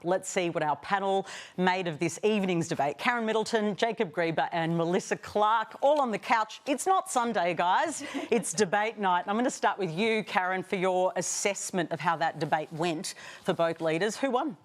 Let's see what our panel made of this evening's debate. Karen Middleton, Jacob Greber and Melissa Clarke, all on the couch. It's not Sunday, guys. It's debate night. I'm going to start with you, Karen, for your assessment of how that debate went for both leaders. Who won?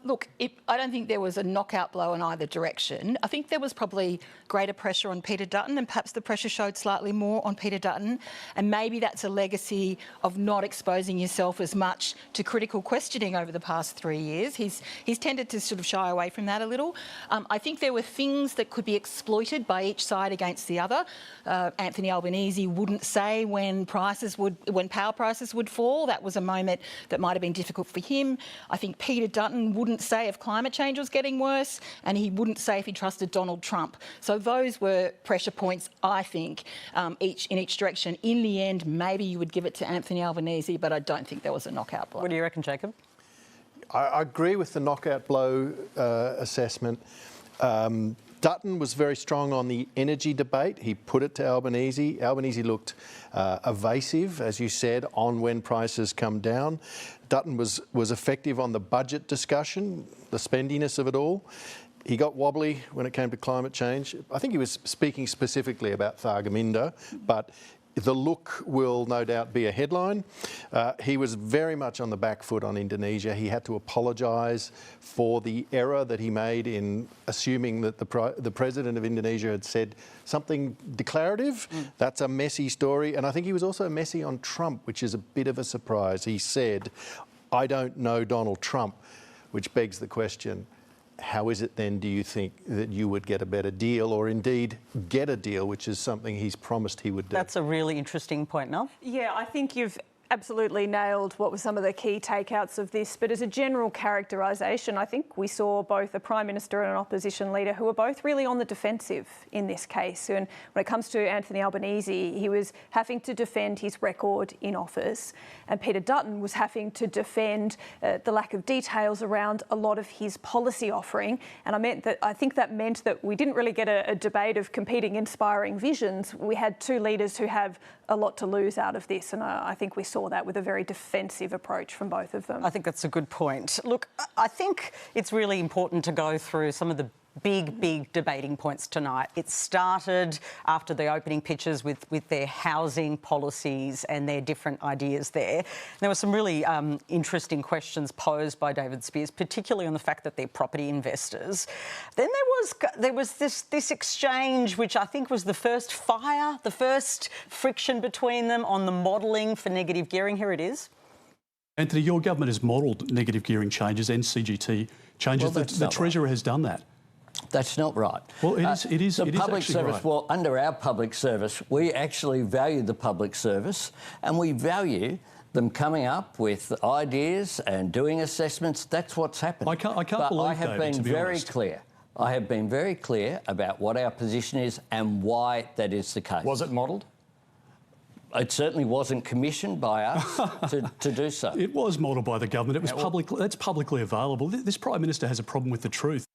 Look, I don't think there was a knockout blow in either direction. I think there was probably greater pressure on Peter Dutton, and perhaps the pressure showed slightly more on Peter Dutton. And maybe that's a legacy of not exposing yourself as much to critical questioning over the past 3 years. He's tended to sort of shy away from that a little. I think there were things that could be exploited by each side against the other. Anthony Albanese wouldn't say when power prices would fall. That was a moment that might have been difficult for him. I think Peter Dutton wouldn't say if climate change was getting worse, and he wouldn't say if he trusted Donald Trump. So those were pressure points, I think, in each direction. In the end, maybe you would give it to Anthony Albanese, but I don't think there was a knockout blow. What do you reckon, Jacob? I agree with the knockout blow assessment. Dutton was very strong on the energy debate. He put it to Albanese. Albanese looked evasive, as you said, on when prices come down. Dutton was effective on the budget discussion, the spendiness of it all. He got wobbly when it came to climate change. I think he was speaking specifically about Thargomindah, but the look will no doubt be a headline. He was very much on the back foot on Indonesia. He had to apologise for the error that he made in assuming that the president of Indonesia had said something declarative. That's a messy story. And I think he was also messy on Trump, which is a bit of a surprise. He said, "I don't know Donald Trump," which begs the question, how is it then, do you think, that you would get a better deal, or indeed get a deal, which is something he's promised he would do? That's a really interesting point, Mel. Yeah, I think you've absolutely nailed what were some of the key takeouts of this. But as a general characterisation, I think we saw both a Prime Minister and an opposition leader who were both really on the defensive in this case. And when it comes to Anthony Albanese, he was having to defend his record in office, and Peter Dutton was having to defend the lack of details around a lot of his policy offering. And I think that meant that we didn't really get a debate of competing inspiring visions. We had two leaders who have a lot to lose out of this, and I think we saw that with a very defensive approach from both of them. I think that's a good point. Look, I think it's really important to go through some of the big debating points tonight. It started after the opening pitches with their housing policies and their different ideas there. There were some really interesting questions posed by David Spears, particularly on the fact that they're property investors. Then there was this exchange, which I think was the first friction between them on the modelling for negative gearing. Here it is. Anthony, your government has modelled negative gearing changes and CGT changes. Well, the Treasurer has done that. That's not right. Well, it is the public service. Right. Well, under our public service, we actually value the public service, and we value them coming up with ideas and doing assessments. That's what's happened. I can't but believe, I have David, been to be very honest. clear. I have been very clear about what our position is and why that is the case. Was it modelled? It certainly wasn't commissioned by us to do so. It was modelled by the government. It was that's publicly available. This Prime Minister has a problem with the truth.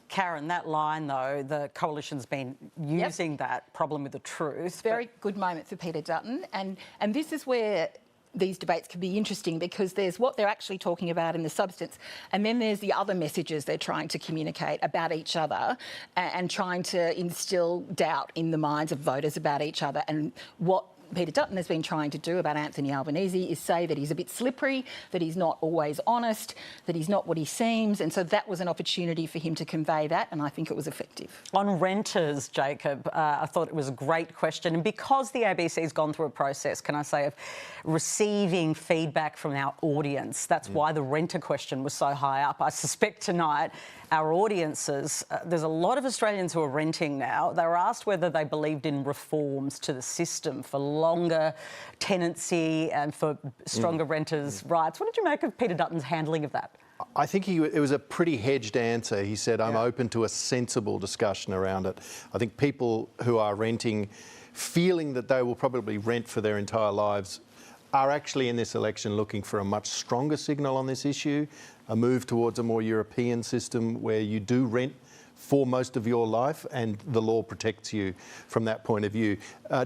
Karen, that line, though, the coalition's been using that problem with the truth. Very good moment for Peter Dutton. And this is where these debates can be interesting, because there's what they're actually talking about in the substance, and then there's the other messages they're trying to communicate about each other and trying to instill doubt in the minds of voters about each other. And what Peter Dutton has been trying to do about Anthony Albanese is say that he's a bit slippery, that he's not always honest, that he's not what he seems. And so that was an opportunity for him to convey that, and I think it was effective. On renters, Jacob, I thought it was a great question. And because the ABC's gone through a process, can I say, of receiving feedback from our audience, that's why the renter question was so high up. I suspect tonight our audiences, there's a lot of Australians who are renting now. They were asked whether they believed in reforms to the system for longer tenancy and for stronger renters' rights. What did you make of Peter Dutton's handling of that? I think it was a pretty hedged answer. He said, I'm open to a sensible discussion around it. I think people who are renting, feeling that they will probably rent for their entire lives, are actually in this election looking for a much stronger signal on this issue, a move towards a more European system where you do rent for most of your life and the law protects you from that point of view.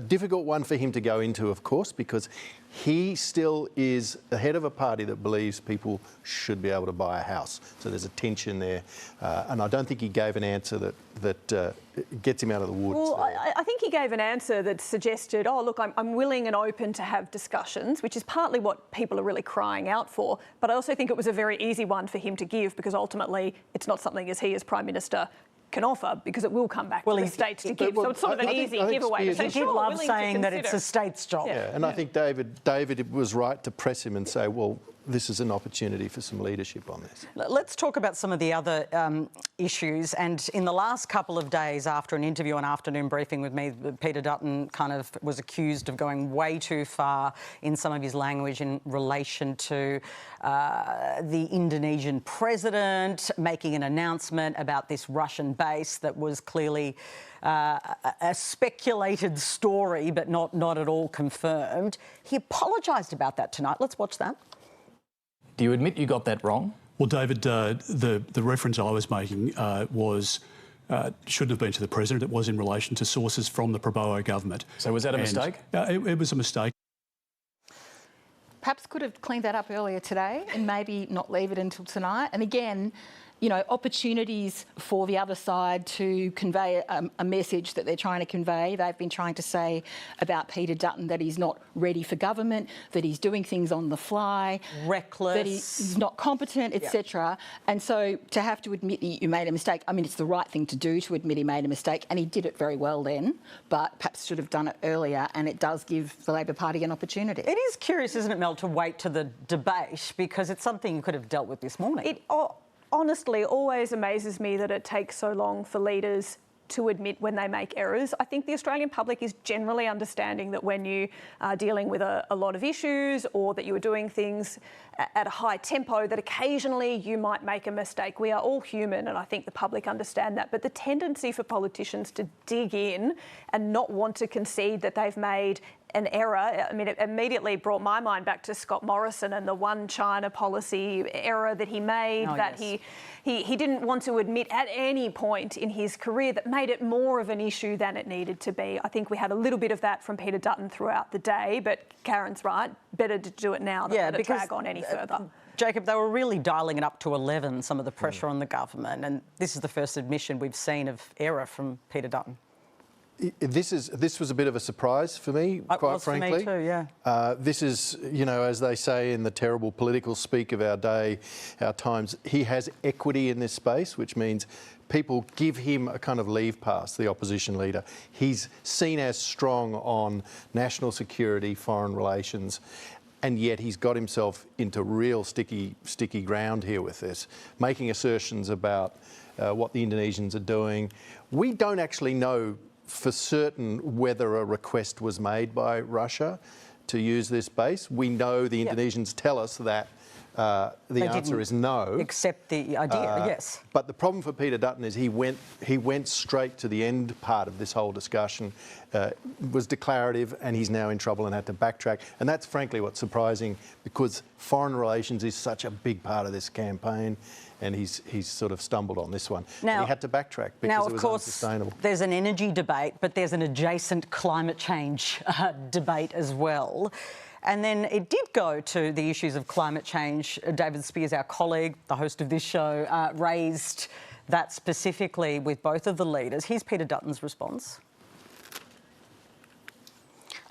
Difficult one for him to go into, of course, because he still is the head of a party that believes people should be able to buy a house. So there's a tension there. And I don't think he gave an answer that gets him out of the woods. Well, I think he gave an answer that suggested, oh, look, I'm willing and open to have discussions, which is partly what people are really crying out for. But I also think it was a very easy one for him to give, because ultimately it's not something as he as Prime Minister can offer, because it will come back to the states to give. So it's sort of an easy giveaway. He did love saying that it's a state's job. Yeah, and I think David was right to press him and say, well, this is an opportunity for some leadership on this. Let's talk about some of the other issues. And in the last couple of days, after an interview and afternoon briefing with me, Peter Dutton kind of was accused of going way too far in some of his language in relation to the Indonesian president making an announcement about this Russian base that was clearly a speculated story, but not at all confirmed. He apologised about that tonight. Let's watch that. Do you admit you got that wrong? Well, David, the reference I was making shouldn't have been to the president. It was in relation to sources from the Prabowo government. So was that a mistake? It was a mistake. Perhaps could have cleaned that up earlier today and maybe not leave it until tonight. And again, you know, opportunities for the other side to convey a message that they're trying to convey. They've been trying to say about Peter Dutton that he's not ready for government, that he's doing things on the fly, reckless, that he's not competent, etc. And so to have to admit you made a mistake, I mean, it's the right thing to do, to admit he made a mistake, and he did it very well then, but perhaps should have done it earlier, and it does give the Labor Party an opportunity. It is curious, isn't it, Mel, to wait to the debate, because it's something you could have dealt with this morning. It honestly always amazes me that it takes so long for leaders to admit when they make errors. I think the Australian public is generally understanding that when you are dealing with a lot of issues, or that you are doing things at a high tempo, that occasionally you might make a mistake. We are all human, and I think the public understand that. But the tendency for politicians to dig in and not want to concede that they've made an error, I mean, it immediately brought my mind back to Scott Morrison and the one China policy error that he made, he didn't want to admit at any point in his career, that made it more of an issue than it needed to be. I think we had a little bit of that from Peter Dutton throughout the day, but Karen's right, better to do it now than let it drag on any further. Jacob, they were really dialing it up to 11, some of the pressure on the government, and this is the first admission we've seen of error from Peter Dutton. This was a bit of a surprise for me, quite frankly. For me too, yeah. This is, you know, as they say in the terrible political speak of our day, our times, he has equity in this space, which means people give him a kind of leave pass, the opposition leader. He's seen as strong on national security, foreign relations, and yet he's got himself into real sticky ground here with this, making assertions about what the Indonesians are doing. We don't actually know for certain whether a request was made by Russia to use this base. We know the Indonesians tell us that the answer is no. Accept the idea, yes. But the problem for Peter Dutton is he went straight to the end part of this whole discussion, was declarative, and he's now in trouble and had to backtrack. And that's frankly what's surprising, because foreign relations is such a big part of this campaign, and he's sort of stumbled on this one. Now, and he had to backtrack because it was unsustainable. There's an energy debate, but there's an adjacent climate change debate as well. And then it did go to the issues of climate change. David Spears, our colleague, the host of this show, raised that specifically with both of the leaders. Here's Peter Dutton's response.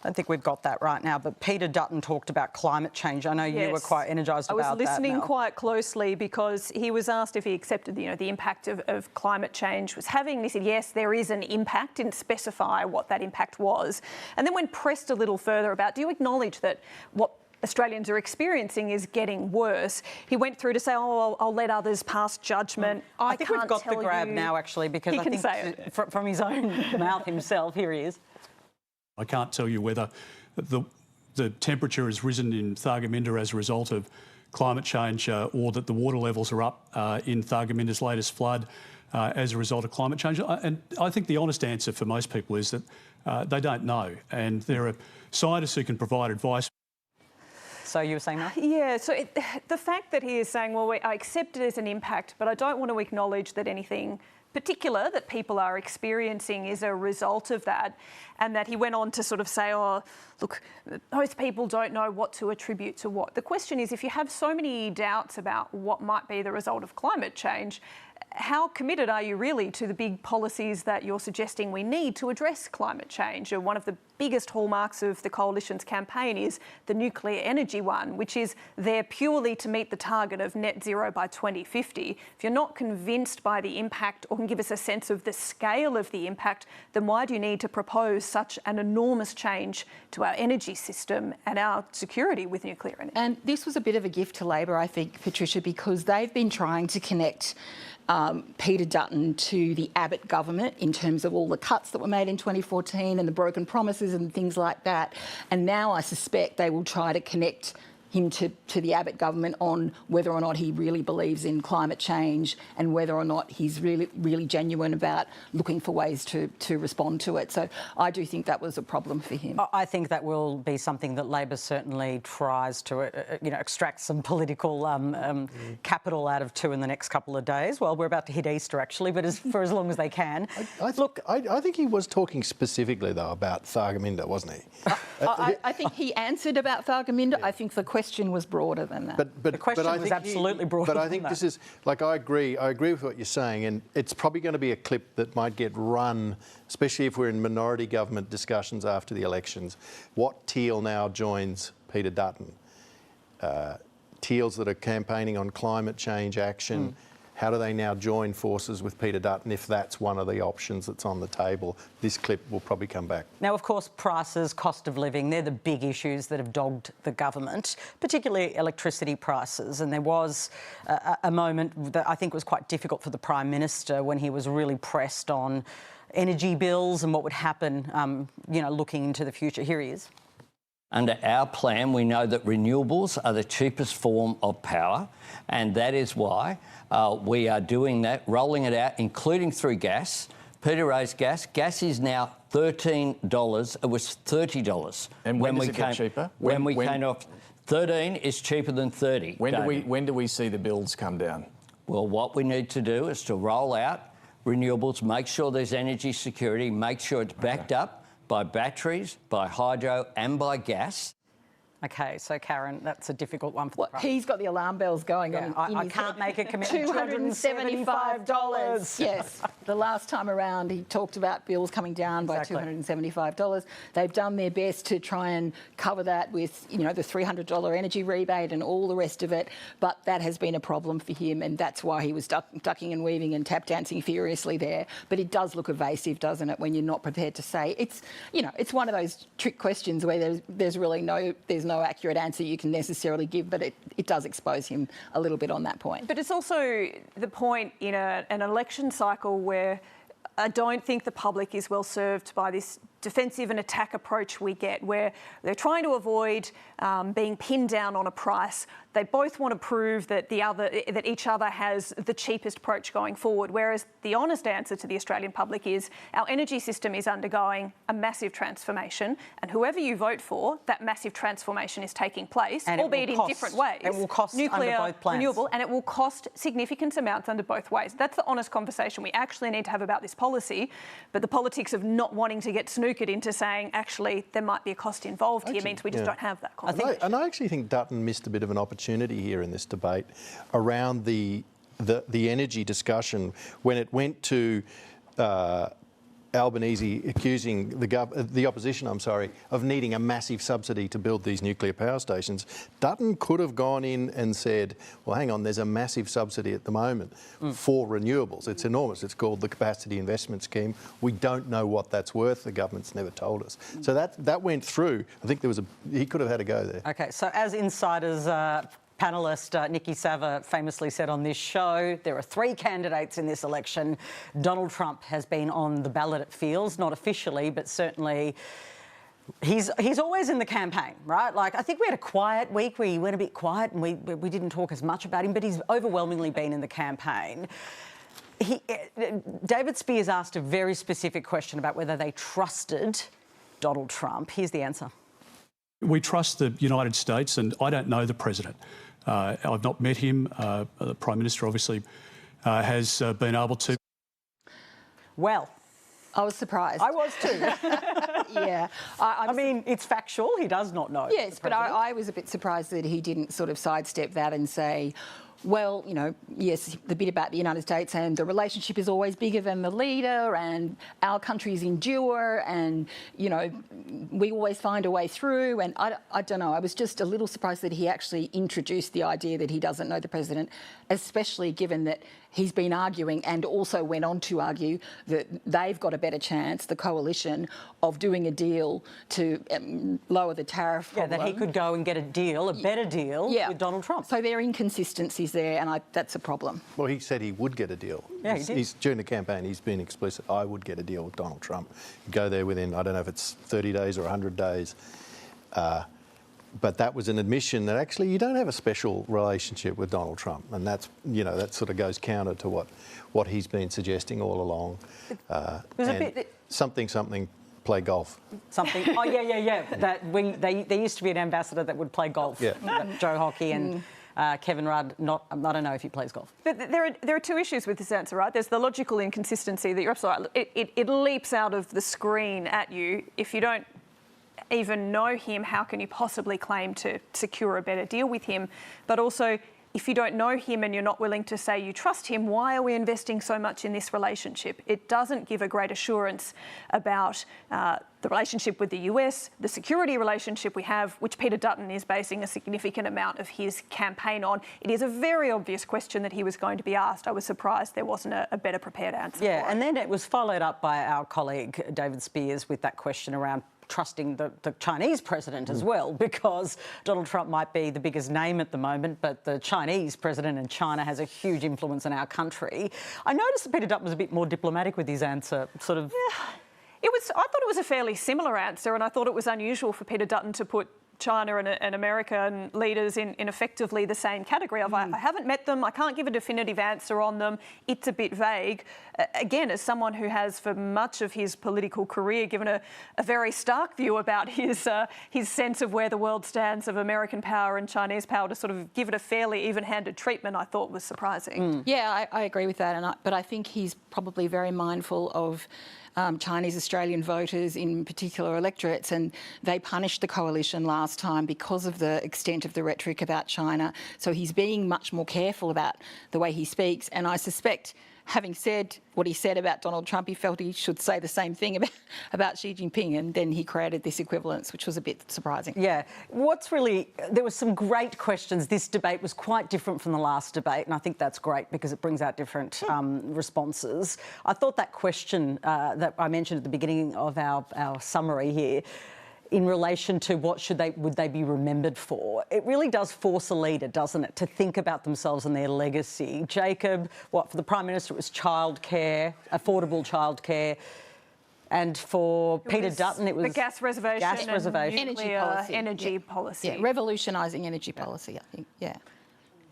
I don't think we've got that right now, but Peter Dutton talked about climate change. I know you were quite energised about that. I was listening quite closely, because he was asked if he accepted the impact of climate change was having. He said, yes, there is an impact, didn't specify what that impact was. And then when pressed a little further about, do you acknowledge that what Australians are experiencing is getting worse, he went through to say, oh, I'll let others pass judgment. I think we've got the grab now, actually, because I think from his own mouth himself, here he is. I can't tell you whether the temperature has risen in Thargomindah as a result of climate change, or that the water levels are up in Thargominda's latest flood as a result of climate change. And I think the honest answer for most people is that they don't know, and there are scientists who can provide advice. So you were saying that? Yeah, so the fact that he is saying, well, I accept it as an impact, but I don't want to acknowledge that anything particular that people are experiencing is a result of that, and that he went on to sort of say, oh, look, most people don't know what to attribute to what. The question is, if you have so many doubts about what might be the result of climate change, how committed are you really to the big policies that you're suggesting we need to address climate change? One of the biggest hallmarks of the Coalition's campaign is the nuclear energy one, which is there purely to meet the target of net zero by 2050. If you're not convinced by the impact or can give us a sense of the scale of the impact, then why do you need to propose such an enormous change to our energy system and our security with nuclear energy? And this was a bit of a gift to Labor, I think, Patricia, because they've been trying to connect Peter Dutton to the Abbott government in terms of all the cuts that were made in 2014 and the broken promises and things like that. And now I suspect they will try to connect him to the Abbott government on whether or not he really believes in climate change and whether or not he's really genuine about looking for ways to respond to it. So I do think that was a problem for him. I think that will be something that Labor certainly tries to, extract some political capital out of too in the next couple of days. Well, we're about to hit Easter actually, but for as long as they can. I think he was talking specifically though about Thargomindah, wasn't he? I think he answered about Thargomindah. Yeah. I think the question was broader than that. The question was absolutely broader. But I think this is, like, I agree with what you're saying, and it's probably going to be a clip that might get run, especially if we're in minority government discussions after the elections. What Teal now joins Peter Dutton? Teals that are campaigning on climate change action. How do they now join forces with Peter Dutton if that's one of the options that's on the table? This clip will probably come back. Now, of course, prices, cost of living, they're the big issues that have dogged the government, particularly electricity prices. And there was a moment that I think was quite difficult for the Prime Minister when he was really pressed on energy bills and what would happen, looking into the future. Here he is. Under our plan, we know that renewables are the cheapest form of power, and that is why we are doing that, rolling it out, including through gas. Peter raised gas. Gas is now $13. It was $30. And when does it get cheaper? When we came off, 13 is cheaper than 30. When do we see the bills come down? Well, what we need to do is to roll out renewables, make sure there's energy security, make sure it's backed up by batteries, by hydro and by gas. OK, so Karen, that's a difficult one for the Prime. He's got the alarm bells going. Yeah, I can't make a commitment. $275. Yes. The last time around, he talked about bills coming down by $275. They've done their best to try and cover that with, the $300 energy rebate and all the rest of it. But that has been a problem for him, and that's why he was ducking and weaving and tap dancing furiously there. But it does look evasive, doesn't it, when you're not prepared to say it's, it's one of those trick questions where there's really no accurate answer you can necessarily give, but it does expose him a little bit on that point. But it's also the point in an election cycle where I don't think the public is well served by this defensive and attack approach we get, where they're trying to avoid being pinned down on a price. They both want to prove that each other has the cheapest approach going forward, whereas the honest answer to the Australian public is our energy system is undergoing a massive transformation, and whoever you vote for, that massive transformation is taking place, and albeit in different ways. It will cost nuclear, under both plans. renewable, and it will cost significant amounts under both ways. That's the honest conversation we actually need to have about this policy, but the politics of not wanting to get snookered into saying, actually, there might be a cost involved here means we just don't have that conversation. And I actually think Dutton missed a bit of an opportunity here in this debate around the energy discussion when it went to Albanese accusing the opposition, of needing a massive subsidy to build these nuclear power stations. Dutton could have gone in and said, well, hang on, there's a massive subsidy at the moment for renewables. It's enormous. It's called the Capacity Investment Scheme. We don't know what that's worth. The government's never told us. So that went through. I think he could have had a go there. OK, so as insiders, panellist Nikki Sava famously said on this show, there are 3 candidates in this election. Donald Trump has been on the ballot, it feels, not officially, but certainly he's always in the campaign, right? Like, I think we had a quiet week. We went a bit quiet and we didn't talk as much about him, but he's overwhelmingly been in the campaign. David Spears asked a very specific question about whether they trusted Donald Trump. Here's the answer. We trust the United States, and I don't know the president. I've not met him. The Prime Minister obviously has been able to. Well, I was surprised. I was too. Yeah. I mean, it's factual. He does not know. Yes, but I was a bit surprised that he didn't sort of sidestep that and say, well, you know, yes, the bit about the United States and the relationship is always bigger than the leader and our countries endure and, you know, we always find a way through. And I don't know, I was just a little surprised that he actually introduced the idea that he doesn't know the president, especially given that he's been arguing and also went on to argue that they've got a better chance, the coalition, of doing a deal to lower the tariff problem. That he could go and get a deal, a better deal with Donald Trump. So there are inconsistencies there, and that's a problem. Well, he said he would get a deal. Yeah, he did. During the campaign, he's been explicit, I would get a deal with Donald Trump. Go there within, I don't know if it's 30 days or 100 days. But that was an admission that actually you don't have a special relationship with Donald Trump, and that's, you know, that sort of goes counter to what he's been suggesting all along. Something, play golf. Something. Oh yeah. There used to be an ambassador that would play golf. Yeah. Joe Hockey and Kevin Rudd. I don't know if he plays golf. There are two issues with this answer, right? There's the logical inconsistency that you're absolutely right. It leaps out of the screen at you. If you don't even know him, how can you possibly claim to secure a better deal with him? But also, if you don't know him and you're not willing to say you trust him, why are we investing so much in this relationship? It doesn't give a great assurance about the relationship with the US, the security relationship we have, which Peter Dutton is basing a significant amount of his campaign on. It is a very obvious question that he was going to be asked. I was surprised there wasn't a better prepared answer. Yeah, and then it was followed up by our colleague David Spears with that question around trusting the Chinese president as well, because Donald Trump might be the biggest name at the moment, but the Chinese president in China has a huge influence in our country. I noticed that Peter Dutton was a bit more diplomatic with his answer, sort of. Yeah, I thought it was a fairly similar answer, and I thought it was unusual for Peter Dutton to put China and American leaders in effectively the same category of I haven't met them, I can't give a definitive answer on them, it's a bit vague. Again, as someone who has for much of his political career given a very stark view about his sense of where the world stands of American power and Chinese power, to sort of give it a fairly even-handed treatment, I thought was surprising. Yeah, I agree with that, but I think he's probably very mindful of Chinese Australian voters in particular electorates, and they punished the coalition last time because of the extent of the rhetoric about China. So he's being much more careful about the way he speaks, and I suspect, having said what he said about Donald Trump, he felt he should say the same thing about Xi Jinping, and then he created this equivalence, which was a bit surprising. Yeah. There were some great questions. This debate was quite different from the last debate, and I think that's great because it brings out different responses. I thought that question that I mentioned at the beginning of our summary here, in relation to what would they be remembered for? It really does force a leader, doesn't it, to think about themselves and their legacy. Jacob, for the Prime Minister it was childcare, affordable childcare, and for Peter Dutton it was the gas reservation, energy policy. Yeah, revolutionising energy policy, I think, yeah.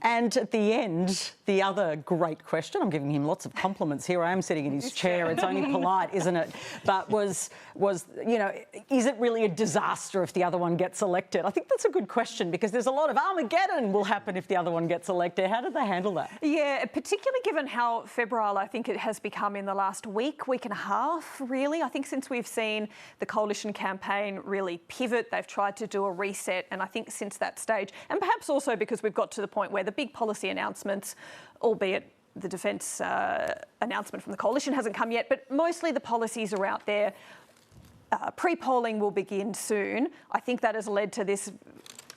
And at the end, the other great question, I'm giving him lots of compliments here, I am sitting in his chair, it's only polite, isn't it? But was, you know, is it really a disaster if the other one gets elected? I think that's a good question because there's a lot of Armageddon will happen if the other one gets elected. How did they handle that? Yeah, particularly given how febrile I think it has become in the last week and a half, really. I think since we've seen the coalition campaign really pivot, they've tried to do a reset, and I think since that stage, and perhaps also because we've got to the point where the big policy announcements, albeit the defence announcement from the coalition hasn't come yet, but mostly the policies are out there. Pre-polling will begin soon. I think that has led to this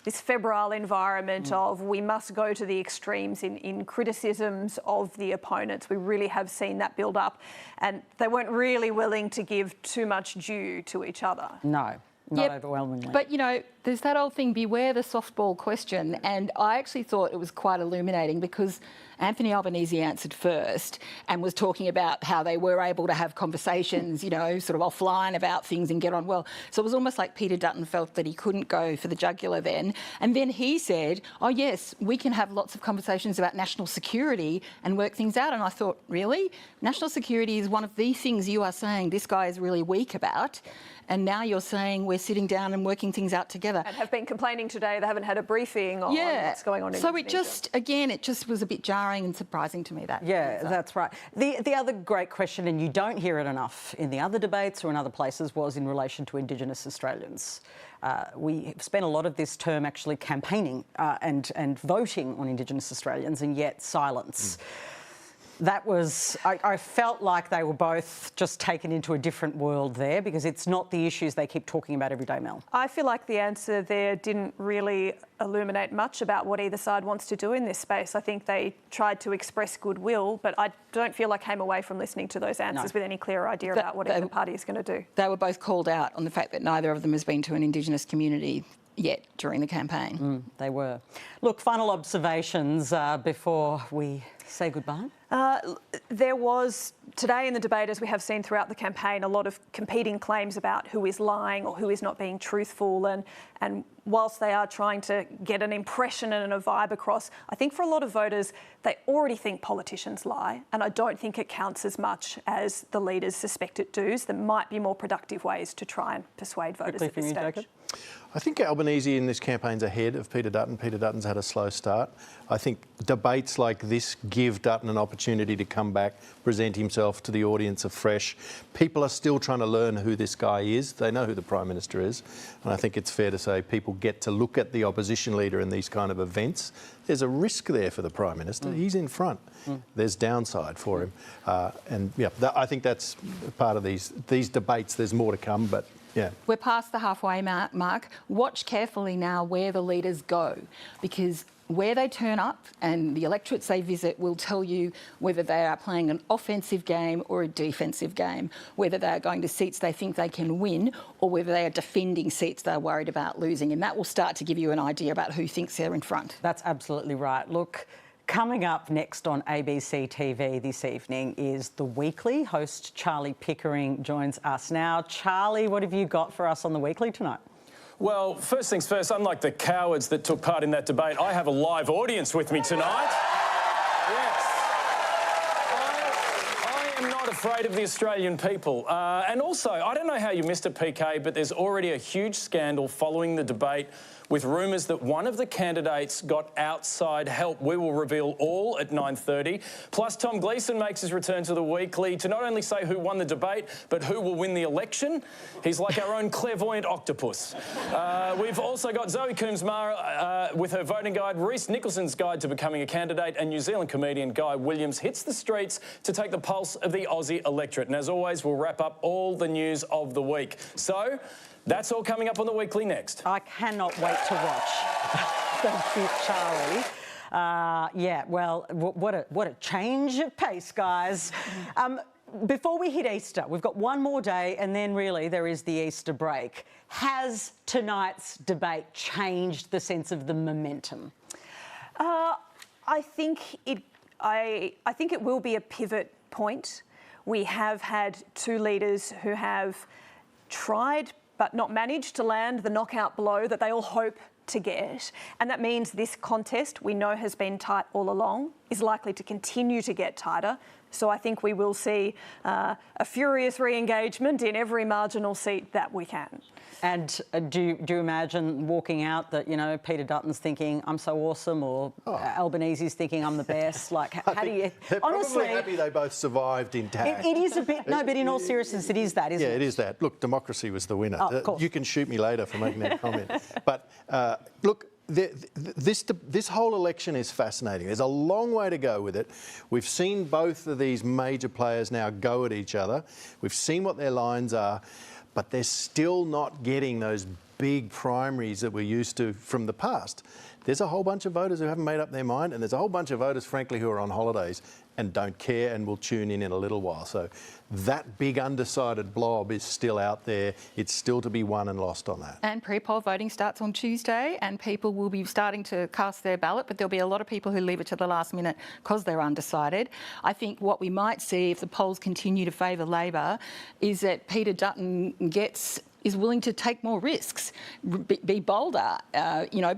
febrile environment of we must go to the extremes in criticisms of the opponents. We really have seen that build up, and they weren't really willing to give too much due to each other. No. Not overwhelmingly. But, you know, there's that old thing, beware the softball question. And I actually thought it was quite illuminating because Anthony Albanese answered first and was talking about how they were able to have conversations, you know, sort of offline about things and get on well. So it was almost like Peter Dutton felt that he couldn't go for the jugular then. And then he said, oh, yes, we can have lots of conversations about national security and work things out. And I thought, really? National security is one of the things you are saying this guy is really weak about. And now you're saying we're sitting down and working things out together. together. And have been complaining today they haven't had a briefing on what's going on in So Indonesia. it just was a bit jarring and surprising to me, that. Yeah, that's right. The other great question, and you don't hear it enough in the other debates or in other places, was in relation to Indigenous Australians. We spent a lot of this term actually campaigning and voting on Indigenous Australians, and yet silence. That was, I felt like they were both just taken into a different world there, because it's not the issues they keep talking about every day, Mel. I feel like the answer there didn't really illuminate much about what either side wants to do in this space. I think they tried to express goodwill, but I don't feel I came away from listening to those answers with any clearer idea about what either party is going to do. They were both called out on the fact that neither of them has been to an Indigenous community yet during the campaign. They were. Look, final observations before we say goodbye. There was, today in the debate, as we have seen throughout the campaign, a lot of competing claims about who is lying or who is not being truthful. And whilst they are trying to get an impression and a vibe across, I think for a lot of voters, they already think politicians lie. And I don't think it counts as much as the leaders suspect it does. There might be more productive ways to try and persuade voters at this stage. I think Albanese in this campaign's ahead of Peter Dutton. Peter Dutton's had a slow start. I think debates like this give Dutton an opportunity to come back, present himself to the audience afresh. People are still trying to learn who this guy is. They know who the Prime Minister is. And I think it's fair to say people get to look at the opposition leader in these kind of events. There's a risk there for the Prime Minister. He's in front. There's downside for him. I think that's part of these debates. There's more to come, but yeah. We're past the halfway mark. Watch carefully now where the leaders go, because where they turn up and the electorates they visit will tell you whether they are playing an offensive game or a defensive game, whether they are going to seats they think they can win or whether they are defending seats they're worried about losing. And that will start to give you an idea about who thinks they're in front. That's absolutely right. Look, coming up next on ABC TV this evening is The Weekly. Host Charlie Pickering joins us now. Charlie, what have you got for us on The Weekly tonight? Well, first things first, unlike the cowards that took part in that debate, I have a live audience with me tonight. Yes. I am not afraid of the Australian people. And also, I don't know how you missed it, PK, but there's already a huge scandal following the debate with rumours that one of the candidates got outside help. We will reveal all at 9:30. Plus, Tom Gleeson makes his return to The Weekly to not only say who won the debate, but who will win the election. He's like our own clairvoyant octopus. We've also got Zoe Coombs-Mara with her voting guide, Reece Nicholson's guide to becoming a candidate, and New Zealand comedian Guy Williams hits the streets to take the pulse of the Aussie electorate. And as always, we'll wrap up all the news of the week. So, that's all coming up on The Weekly next. I cannot wait to watch. Thank you, Charlie. What a change of pace, guys. Before we hit Easter, we've got one more day and then really there is the Easter break. Has tonight's debate changed the sense of the momentum? I think it will be a pivot point. We have had two leaders who have tried but not managed to land the knockout blow that they all hope to get. And that means this contest, we know has been tight all along, is likely to continue to get tighter. So I think we will see a furious re-engagement in every marginal seat that we can. And do you imagine walking out that, you know, Peter Dutton's thinking, I'm so awesome, or Albanese's thinking, I'm the best? Like, how do you... They're honestly, probably happy they both survived intact. It is a bit... No, but in all seriousness, it is that, isn't it? Yeah, it is that. Look, democracy was the winner. Oh, of course. You can shoot me later for making that comment. But, look... This whole election is fascinating. There's a long way to go with it. We've seen both of these major players now go at each other. We've seen what their lines are, but they're still not getting those big primaries that we're used to from the past. There's a whole bunch of voters who haven't made up their mind, and there's a whole bunch of voters, frankly, who are on holidays and don't care and will tune in a little while. So that big undecided blob is still out there. It's still to be won and lost on that. And pre-poll voting starts on Tuesday and people will be starting to cast their ballot, but there'll be a lot of people who leave it to the last minute because they're undecided. I think what we might see if the polls continue to favour Labor is that Peter Dutton is willing to take more risks, be bolder,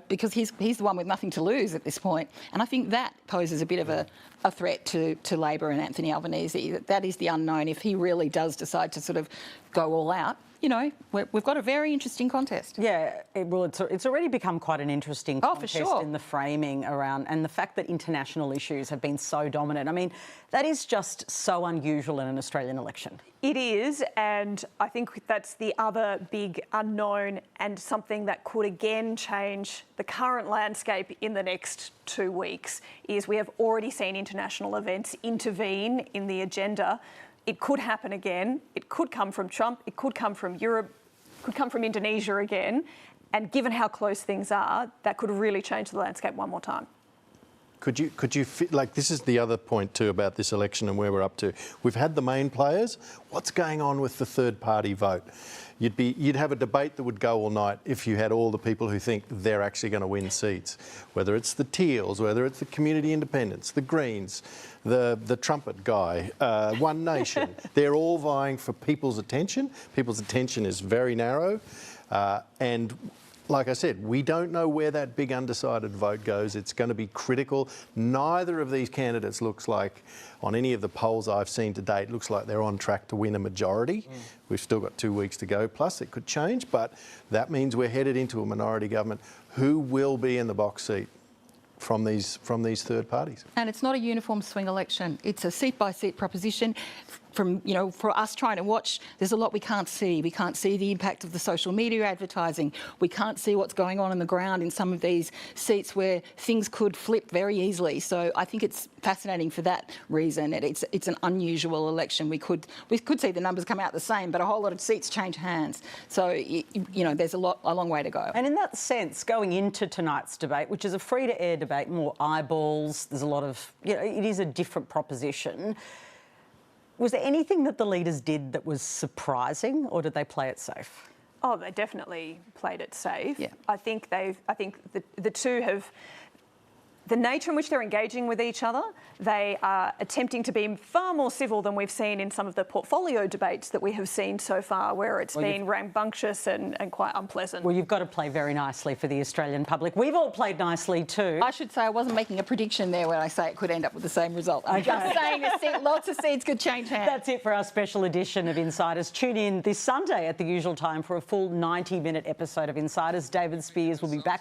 because he's the one with nothing to lose at this point. And I think that poses a bit of a threat to Labor and Anthony Albanese. That is the unknown. If he really does decide to sort of go all out, you know, we've got a very interesting contest. Yeah, it's already become quite an interesting contest in the framing around, and the fact that international issues have been so dominant. I mean, that is just so unusual in an Australian election. It is, and I think that's the other big unknown and something that could again change the current landscape in the next 2 weeks, is we have already seen international events intervene in the agenda. It could happen again. It could come from Trump. It could come from Europe. It could come from Indonesia again. And given how close things are, that could really change the landscape one more time. Could you like, this is the other point too about this election and where we're up to. We've had the main players. What's going on with the third party vote? You'd have a debate that would go all night if you had all the people who think they're actually going to win seats, whether it's the Teals, whether it's the Community Independents, the Greens, the trumpet guy, One Nation. They're all vying for people's attention. People's attention is very narrow, and like I said, we don't know where that big undecided vote goes. It's going to be critical. Neither of these candidates looks like, on any of the polls I've seen to date, looks like they're on track to win a majority. We've still got 2 weeks to go, plus it could change, but that means we're headed into a minority government. Who will be in the box seat from these third parties? And it's not a uniform swing election. It's a seat-by-seat proposition. From, you know, for us trying to watch, there's a lot we can't see. We can't see the impact of the social media advertising. We can't see what's going on the ground in some of these seats where things could flip very easily. So I think it's fascinating for that reason. It's an unusual election. We could see the numbers come out the same, but a whole lot of seats change hands. So, you know, there's a long way to go. And in that sense, going into tonight's debate, which is a free-to-air debate, more eyeballs, there's a lot of, you know, it is a different proposition. Was there anything that the leaders did that was surprising, or did they play it safe? Oh, they definitely played it safe. Yeah. I think the two have, the nature in which they're engaging with each other, they are attempting to be far more civil than we've seen in some of the portfolio debates that we have seen so far, where it's been rambunctious and quite unpleasant. Well, you've got to play very nicely for the Australian public. We've all played nicely too. I should say I wasn't making a prediction there when I say it could end up with the same result. I'm just saying lots of seats could change hands. That's it for our special edition of Insiders. Tune in this Sunday at the usual time for a full 90-minute episode of Insiders. David Spears will be back.